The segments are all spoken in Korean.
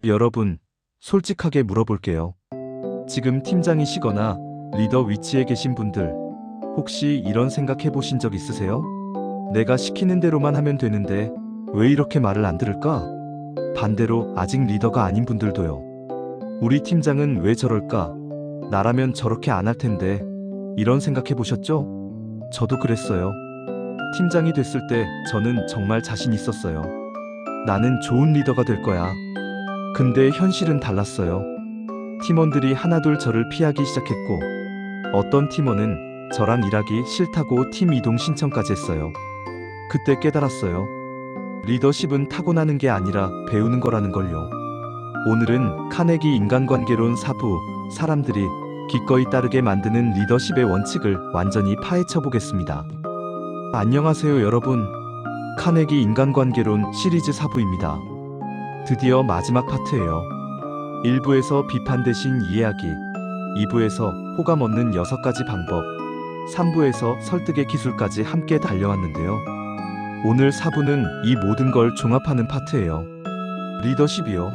여러분, 솔직하게 물어볼게요. 지금 팀장이시거나 리더 위치에 계신 분들, 혹시 이런 생각 해보신 적 있으세요? 내가 시키는 대로만 하면 되는데 왜 이렇게 말을 안 들을까? 반대로 아직 리더가 아닌 분들도요. 우리 팀장은 왜 저럴까? 나라면 저렇게 안 할 텐데. 이런 생각 해보셨죠? 저도 그랬어요. 팀장이 됐을 때 저는 정말 자신 있었어요. 나는 좋은 리더가 될 거야. 근데 현실은 달랐어요. 팀원들이 하나둘 저를 피하기 시작했고, 어떤 팀원은 저랑 일하기 싫다고 팀 이동 신청까지 했어요. 그때 깨달았어요. 리더십은 타고나는 게 아니라 배우는 거라는 걸요. 오늘은 카네기 인간관계론 4부, 사람들이 기꺼이 따르게 만드는 리더십의 원칙을 완전히 파헤쳐 보겠습니다. 안녕하세요 여러분. 카네기 인간관계론 시리즈 4부입니다. 드디어 마지막 파트예요. 1부에서 비판 대신 이해하기, 2부에서 호감 얻는 6가지 방법, 3부에서 설득의 기술까지 함께 달려왔는데요. 오늘 4부는 이 모든 걸 종합하는 파트예요. 리더십이요?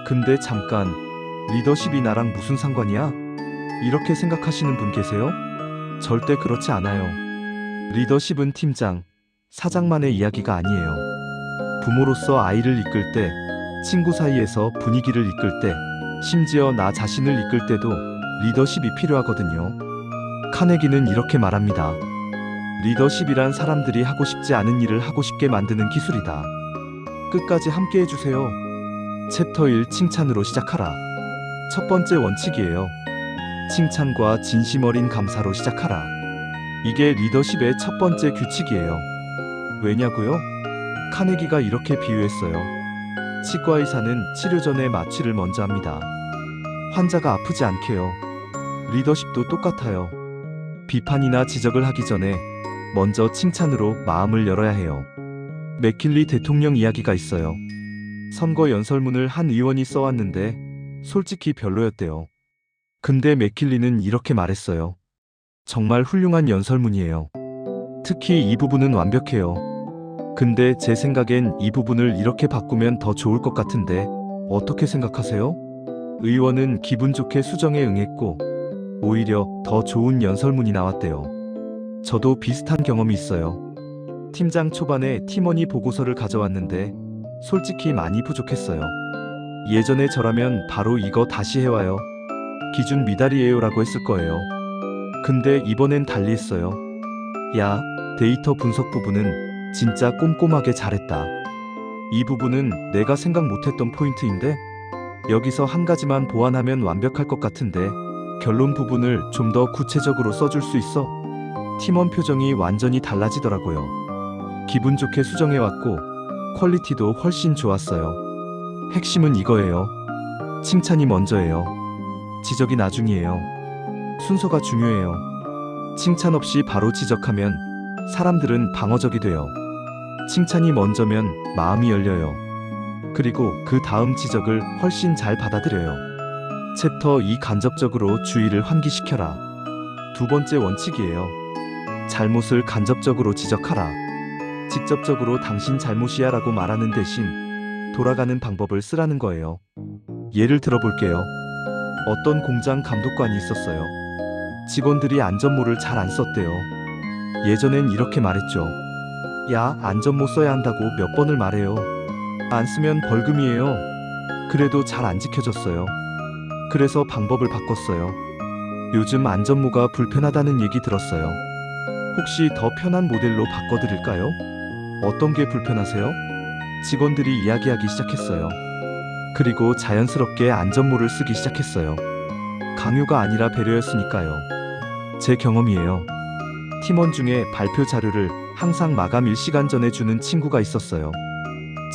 근데 잠깐, 리더십이 나랑 무슨 상관이야? 이렇게 생각하시는 분 계세요? 절대 그렇지 않아요. 리더십은 팀장, 사장만의 이야기가 아니에요. 부모로서 아이를 이끌 때, 친구 사이에서 분위기를 이끌 때, 심지어 나 자신을 이끌 때도 리더십이 필요하거든요. 카네기는 이렇게 말합니다. 리더십이란 사람들이 하고 싶지 않은 일을 하고 싶게 만드는 기술이다. 끝까지 함께 해주세요. 챕터 1 칭찬으로 시작하라. 첫 번째 원칙이에요. 칭찬과 진심 어린 감사로 시작하라. 이게 리더십의 첫 번째 규칙이에요. 왜냐고요? 카네기가 이렇게 비유했어요. 치과 의사는 치료 전에 마취를 먼저 합니다. 환자가 아프지 않게요. 리더십도 똑같아요. 비판이나 지적을 하기 전에 먼저 칭찬으로 마음을 열어야 해요. 맥킬리 대통령 이야기가 있어요. 선거 연설문을 한 의원이 써왔는데 솔직히 별로였대요. 근데 맥킬리는 이렇게 말했어요. 정말 훌륭한 연설문이에요. 특히 이 부분은 완벽해요. 근데 제 생각엔 이 부분을 이렇게 바꾸면 더 좋을 것 같은데 어떻게 생각하세요? 의원은 기분 좋게 수정에 응했고 오히려 더 좋은 연설문이 나왔대요. 저도 비슷한 경험이 있어요. 팀장 초반에 팀원이 보고서를 가져왔는데 솔직히 많이 부족했어요. 예전에 저라면 바로 이거 다시 해와요. 기준 미달이에요 라고 했을 거예요. 근데 이번엔 달리 했어요. 야, 데이터 분석 부분은 진짜 꼼꼼하게 잘했다. 이 부분은 내가 생각 못했던 포인트인데 여기서 한 가지만 보완하면 완벽할 것 같은데 결론 부분을 좀 더 구체적으로 써줄 수 있어? 팀원 표정이 완전히 달라지더라고요. 기분 좋게 수정해왔고 퀄리티도 훨씬 좋았어요. 핵심은 이거예요. 칭찬이 먼저예요. 지적이 나중이에요. 순서가 중요해요. 칭찬 없이 바로 지적하면 사람들은 방어적이 돼요. 칭찬이 먼저면 마음이 열려요. 그리고 그 다음 지적을 훨씬 잘 받아들여요. 챕터 2 간접적으로 주의를 환기시켜라. 두 번째 원칙이에요. 잘못을 간접적으로 지적하라. 직접적으로 당신 잘못이야 라고 말하는 대신 돌아가는 방법을 쓰라는 거예요. 예를 들어볼게요. 어떤 공장 감독관이 있었어요. 직원들이 안전모를 잘 안 썼대요. 예전엔 이렇게 말했죠. 야, 안전모 써야 한다고 몇 번을 말해요. 안 쓰면 벌금이에요. 그래도 잘 안 지켜졌어요. 그래서 방법을 바꿨어요. 요즘 안전모가 불편하다는 얘기 들었어요. 혹시 더 편한 모델로 바꿔드릴까요? 어떤 게 불편하세요? 직원들이 이야기하기 시작했어요. 그리고 자연스럽게 안전모를 쓰기 시작했어요. 강요가 아니라 배려였으니까요. 제 경험이에요. 팀원 중에 발표 자료를 항상 마감 1시간 전에 주는 친구가 있었어요.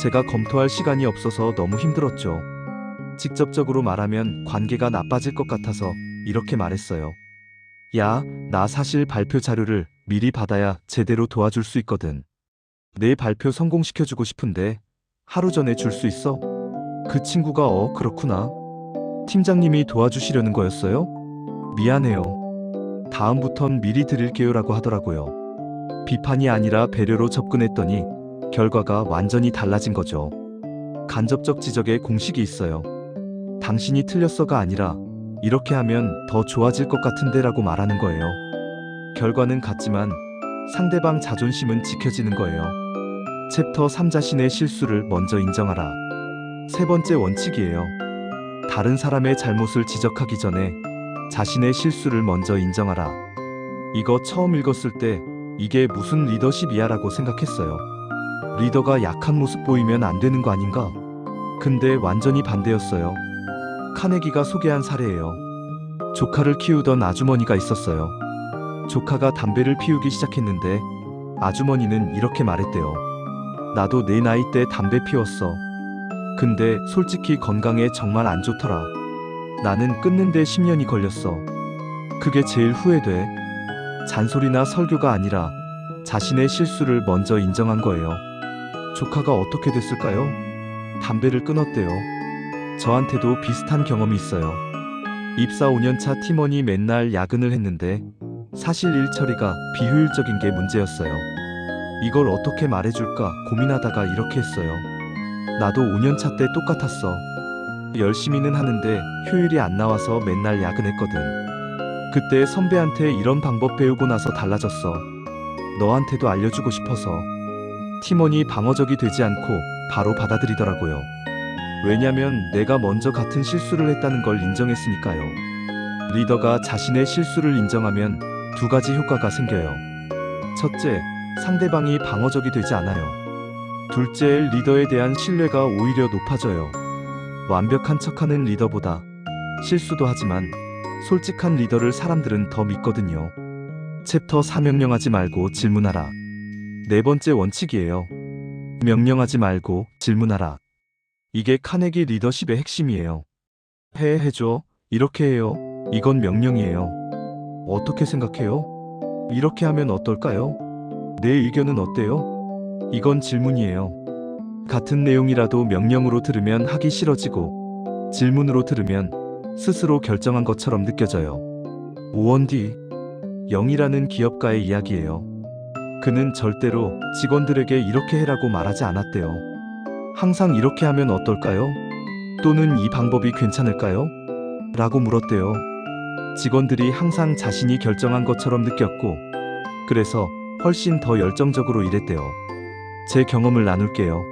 제가 검토할 시간이 없어서 너무 힘들었죠. 직접적으로 말하면 관계가 나빠질 것 같아서 이렇게 말했어요. 야, 나 사실 발표 자료를 미리 받아야 제대로 도와줄 수 있거든. 내 발표 성공시켜주고 싶은데 하루 전에 줄 수 있어? 그 친구가 그렇구나. 팀장님이 도와주시려는 거였어요? 미안해요. 다음부턴 미리 드릴게요 라고 하더라고요. 비판이 아니라 배려로 접근했더니 결과가 완전히 달라진 거죠. 간접적 지적의 공식이 있어요. 당신이 틀렸어가 아니라 이렇게 하면 더 좋아질 것 같은데라고 말하는 거예요. 결과는 같지만 상대방 자존심은 지켜지는 거예요. 챕터 3 자신의 실수를 먼저 인정하라. 세 번째 원칙이에요. 다른 사람의 잘못을 지적하기 전에 자신의 실수를 먼저 인정하라. 이거 처음 읽었을 때 이게 무슨 리더십이야 라고 생각했어요. 리더가 약한 모습 보이면 안 되는 거 아닌가? 근데 완전히 반대였어요. 카네기가 소개한 사례예요. 조카를 키우던 아주머니가 있었어요. 조카가 담배를 피우기 시작했는데 아주머니는 이렇게 말했대요. 나도 내 나이 때 담배 피웠어. 근데 솔직히 건강에 정말 안 좋더라. 나는 끊는데 10년이 걸렸어. 그게 제일 후회돼. 잔소리나 설교가 아니라 자신의 실수를 먼저 인정한 거예요. 조카가 어떻게 됐을까요? 담배를 끊었대요. 저한테도 비슷한 경험이 있어요. 입사 5년차 팀원이 맨날 야근을 했는데 사실 일 처리가 비효율적인 게 문제였어요. 이걸 어떻게 말해줄까 고민하다가 이렇게 했어요. 나도 5년차 때 똑같았어. 열심히는 하는데 효율이 안 나와서 맨날 야근했거든. 그때 선배한테 이런 방법 배우고 나서 달라졌어. 너한테도 알려주고 싶어서. 팀원이 방어적이 되지 않고 바로 받아들이더라고요. 왜냐면 내가 먼저 같은 실수를 했다는 걸 인정했으니까요. 리더가 자신의 실수를 인정하면 두 가지 효과가 생겨요. 첫째, 상대방이 방어적이 되지 않아요. 둘째, 리더에 대한 신뢰가 오히려 높아져요. 완벽한 척하는 리더보다 실수도 하지만 솔직한 리더를 사람들은 더 믿거든요. 챕터 4 명령하지 말고 질문하라. 네 번째 원칙이에요. 명령하지 말고 질문하라. 이게 카네기 리더십의 핵심이에요. 해줘. 이렇게 해요. 이건 명령이에요. 어떻게 생각해요? 이렇게 하면 어떨까요? 내 의견은 어때요? 이건 질문이에요. 같은 내용이라도 명령으로 들으면 하기 싫어지고 질문으로 들으면 스스로 결정한 것처럼 느껴져요. 오원디 영이라는 기업가의 이야기예요. 그는 절대로 직원들에게 이렇게 해라고 말하지 않았대요. 항상 이렇게 하면 어떨까요? 또는 이 방법이 괜찮을까요? 라고 물었대요. 직원들이 항상 자신이 결정한 것처럼 느꼈고 그래서 훨씬 더 열정적으로 일했대요. 제 경험을 나눌게요.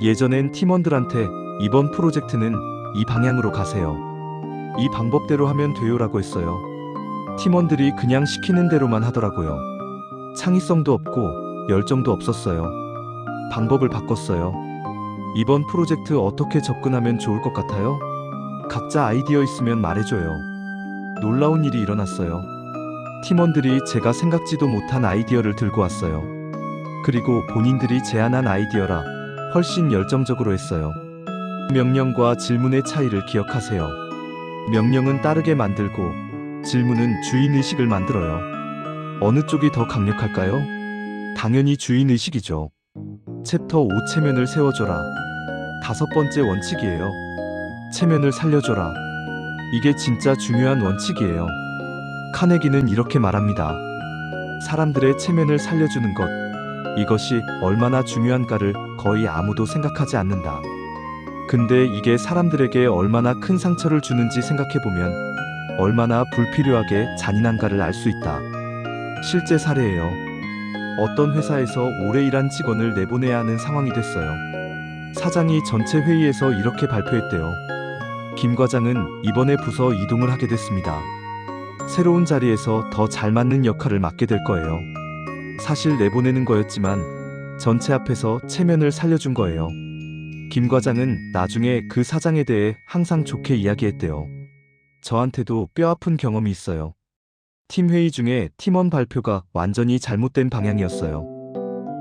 예전엔 팀원들한테 이번 프로젝트는 이 방향으로 가세요. 이 방법대로 하면 돼요라고 했어요. 팀원들이 그냥 시키는 대로만 하더라고요. 창의성도 없고 열정도 없었어요. 방법을 바꿨어요. 이번 프로젝트 어떻게 접근하면 좋을 것 같아요? 각자 아이디어 있으면 말해줘요. 놀라운 일이 일어났어요. 팀원들이 제가 생각지도 못한 아이디어를 들고 왔어요. 그리고 본인들이 제안한 아이디어라 훨씬 열정적으로 했어요. 명령과 질문의 차이를 기억하세요. 명령은 따르게 만들고 질문은 주인의식을 만들어요. 어느 쪽이 더 강력할까요? 당연히 주인의식이죠. 챕터 5 체면을 세워줘라. 다섯 번째 원칙이에요. 체면을 살려줘라. 이게 진짜 중요한 원칙이에요. 카네기는 이렇게 말합니다. 사람들의 체면을 살려주는 것, 이것이 얼마나 중요한가를 거의 아무도 생각하지 않는다. 근데 이게 사람들에게 얼마나 큰 상처를 주는지 생각해보면 얼마나 불필요하게 잔인한가를 알 수 있다. 실제 사례예요. 어떤 회사에서 오래 일한 직원을 내보내야 하는 상황이 됐어요. 사장이 전체 회의에서 이렇게 발표했대요. 김 과장은 이번에 부서 이동을 하게 됐습니다. 새로운 자리에서 더 잘 맞는 역할을 맡게 될 거예요. 사실 내보내는 거였지만 전체 앞에서 체면을 살려준 거예요. 김 과장은 나중에 그 사장에 대해 항상 좋게 이야기했대요. 저한테도 뼈아픈 경험이 있어요. 팀 회의 중에 팀원 발표가 완전히 잘못된 방향이었어요.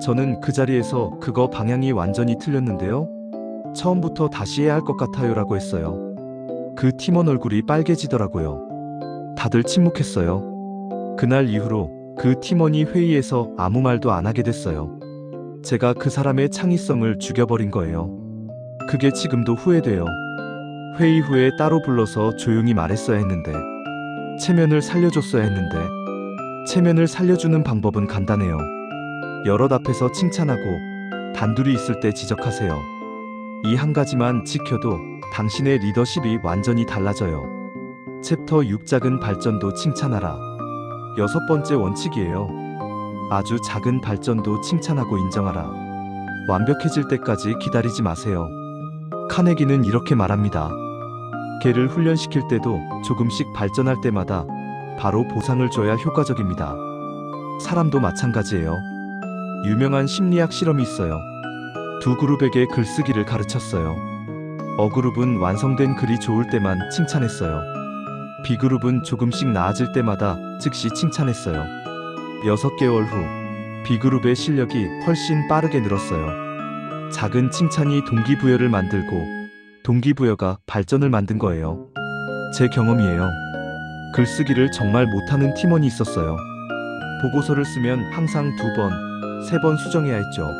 저는 그 자리에서 그거 방향이 완전히 틀렸는데요. 처음부터 다시 해야 할 것 같아요 라고 했어요. 그 팀원 얼굴이 빨개지더라고요. 다들 침묵했어요. 그날 이후로 그 팀원이 회의에서 아무 말도 안 하게 됐어요. 제가 그 사람의 창의성을 죽여버린 거예요. 그게 지금도 후회돼요. 회의 후에 따로 불러서 조용히 말했어야 했는데, 체면을 살려줬어야 했는데. 체면을 살려주는 방법은 간단해요. 여럿 앞에서 칭찬하고 단둘이 있을 때 지적하세요. 이 한 가지만 지켜도 당신의 리더십이 완전히 달라져요. 챕터 6 작은 발전도 칭찬하라. 6번째 원칙이에요. 아주 작은 발전도 칭찬하고 인정하라. 완벽해질 때까지 기다리지 마세요. 카네기는 이렇게 말합니다. 개를 훈련시킬 때도 조금씩 발전할 때마다 바로 보상을 줘야 효과적입니다. 사람도 마찬가지예요. 유명한 심리학 실험이 있어요. 두 그룹에게 글쓰기를 가르쳤어요. A그룹은 완성된 글이 좋을 때만 칭찬했어요. B그룹은 조금씩 나아질 때마다 즉시 칭찬했어요. 6개월 후 B그룹의 실력이 훨씬 빠르게 늘었어요. 작은 칭찬이 동기부여를 만들고 동기부여가 발전을 만든 거예요. 제 경험이에요. 글쓰기를 정말 못하는 팀원이 있었어요. 보고서를 쓰면 항상 2번, 3번 수정해야 했죠.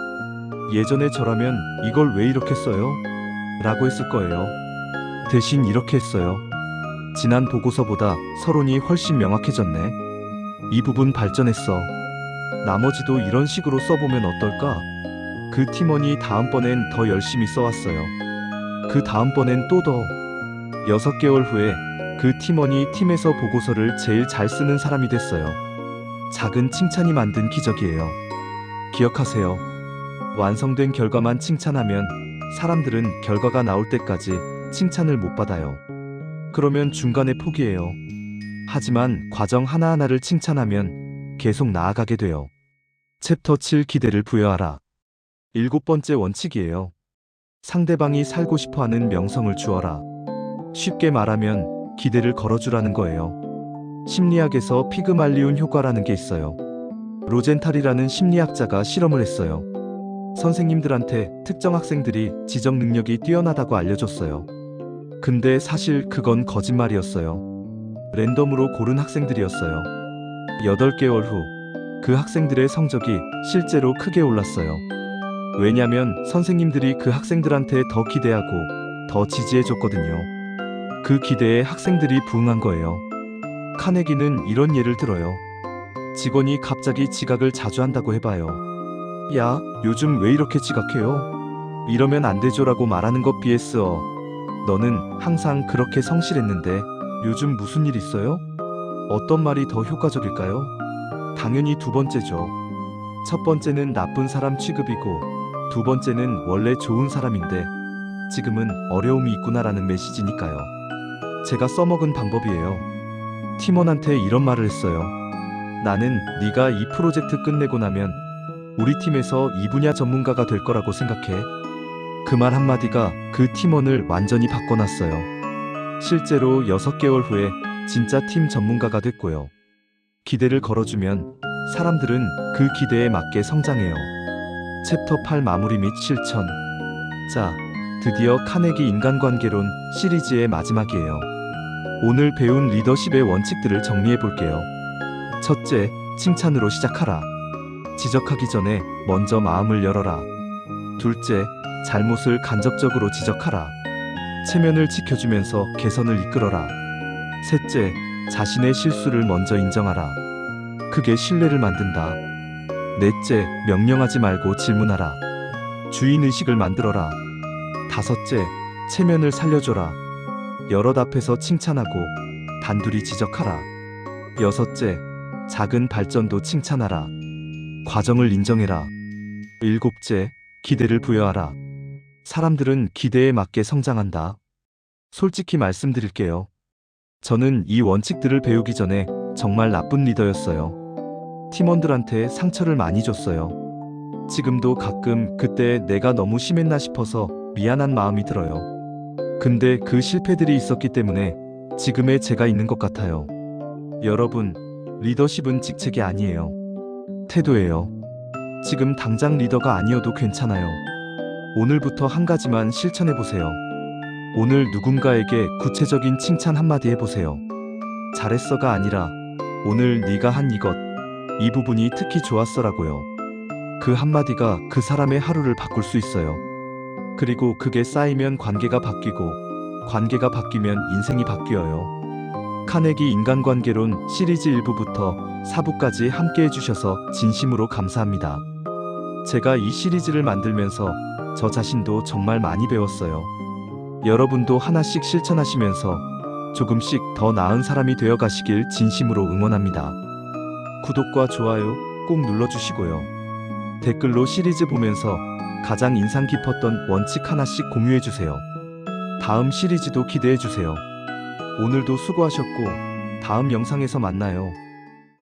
예전에 저라면 이걸 왜 이렇게 써요? 라고 했을 거예요. 대신 이렇게 했어요. 지난 보고서보다 서론이 훨씬 명확해졌네. 이 부분 발전했어. 나머지도 이런 식으로 써보면 어떨까? 그 팀원이 다음번엔 더 열심히 써왔어요. 그 다음번엔 또 더. 6개월 후에 그 팀원이 팀에서 보고서를 제일 잘 쓰는 사람이 됐어요. 작은 칭찬이 만든 기적이에요. 기억하세요. 완성된 결과만 칭찬하면 사람들은 결과가 나올 때까지 칭찬을 못 받아요. 그러면 중간에 포기해요. 하지만 과정 하나하나를 칭찬하면 계속 나아가게 돼요. 챕터 7 기대를 부여하라. 7번째 원칙이에요. 상대방이 살고 싶어하는 명성을 주어라. 쉽게 말하면 기대를 걸어주라는 거예요. 심리학에서 피그말리온 효과라는 게 있어요. 로젠탈이라는 심리학자가 실험을 했어요. 선생님들한테 특정 학생들이 지적 능력이 뛰어나다고 알려줬어요. 근데 사실 그건 거짓말이었어요. 랜덤으로 고른 학생들이었어요. 8개월 후 그 학생들의 성적이 실제로 크게 올랐어요. 왜냐면 선생님들이 그 학생들한테 더 기대하고 더 지지해줬거든요. 그 기대에 학생들이 부응한 거예요. 카네기는 이런 예를 들어요. 직원이 갑자기 지각을 자주 한다고 해봐요. 야, 요즘 왜 이렇게 지각해요? 이러면 안 되죠라고 말하는 것 vs 너는 항상 그렇게 성실했는데 요즘 무슨 일 있어요? 어떤 말이 더 효과적일까요? 당연히 2번째죠. 첫 번째는 나쁜 사람 취급이고 2번째는 원래 좋은 사람인데 지금은 어려움이 있구나라는 메시지니까요. 제가 써먹은 방법이에요. 팀원한테 이런 말을 했어요. 나는 네가 이 프로젝트 끝내고 나면 우리 팀에서 이 분야 전문가가 될 거라고 생각해. 그 말 한마디가 그 팀원을 완전히 바꿔놨어요. 실제로 6개월 후에 진짜 팀 전문가가 됐고요. 기대를 걸어주면 사람들은 그 기대에 맞게 성장해요. 챕터 8 마무리 및 실천. 자, 드디어 카네기 인간관계론 시리즈의 마지막이에요. 오늘 배운 리더십의 원칙들을 정리해 볼게요. 첫째, 칭찬으로 시작하라. 지적하기 전에 먼저 마음을 열어라. 둘째, 잘못을 간접적으로 지적하라. 체면을 지켜주면서 개선을 이끌어라. 셋째, 자신의 실수를 먼저 인정하라. 그게 신뢰를 만든다. 넷째, 명령하지 말고 질문하라. 주인의식을 만들어라. 다섯째, 체면을 살려줘라. 여럿 앞에서 칭찬하고 단둘이 지적하라. 여섯째, 작은 발전도 칭찬하라. 과정을 인정해라. 일곱째, 기대를 부여하라. 사람들은 기대에 맞게 성장한다. 솔직히 말씀드릴게요. 저는 이 원칙들을 배우기 전에 정말 나쁜 리더였어요. 팀원들한테 상처를 많이 줬어요. 지금도 가끔 그때 내가 너무 심했나 싶어서 미안한 마음이 들어요. 근데 그 실패들이 있었기 때문에 지금의 제가 있는 것 같아요. 여러분, 리더십은 직책이 아니에요. 태도예요. 지금 당장 리더가 아니어도 괜찮아요. 오늘부터 한 가지만 실천해보세요. 오늘 누군가에게 구체적인 칭찬 한마디 해보세요. 잘했어가 아니라 오늘 네가 한 이것, 이 부분이 특히 좋았어라고요. 그 한마디가 그 사람의 하루를 바꿀 수 있어요. 그리고 그게 쌓이면 관계가 바뀌고 관계가 바뀌면 인생이 바뀌어요. 카네기 인간관계론 시리즈 1부부터 4부까지 함께 해주셔서 진심으로 감사합니다. 제가 이 시리즈를 만들면서 저 자신도 정말 많이 배웠어요. 여러분도 하나씩 실천하시면서 조금씩 더 나은 사람이 되어 가시길 진심으로 응원합니다. 구독과 좋아요 꼭 눌러주시고요. 댓글로 시리즈 보면서 가장 인상 깊었던 원칙 하나씩 공유해주세요. 다음 시리즈도 기대해주세요. 오늘도 수고하셨고 다음 영상에서 만나요.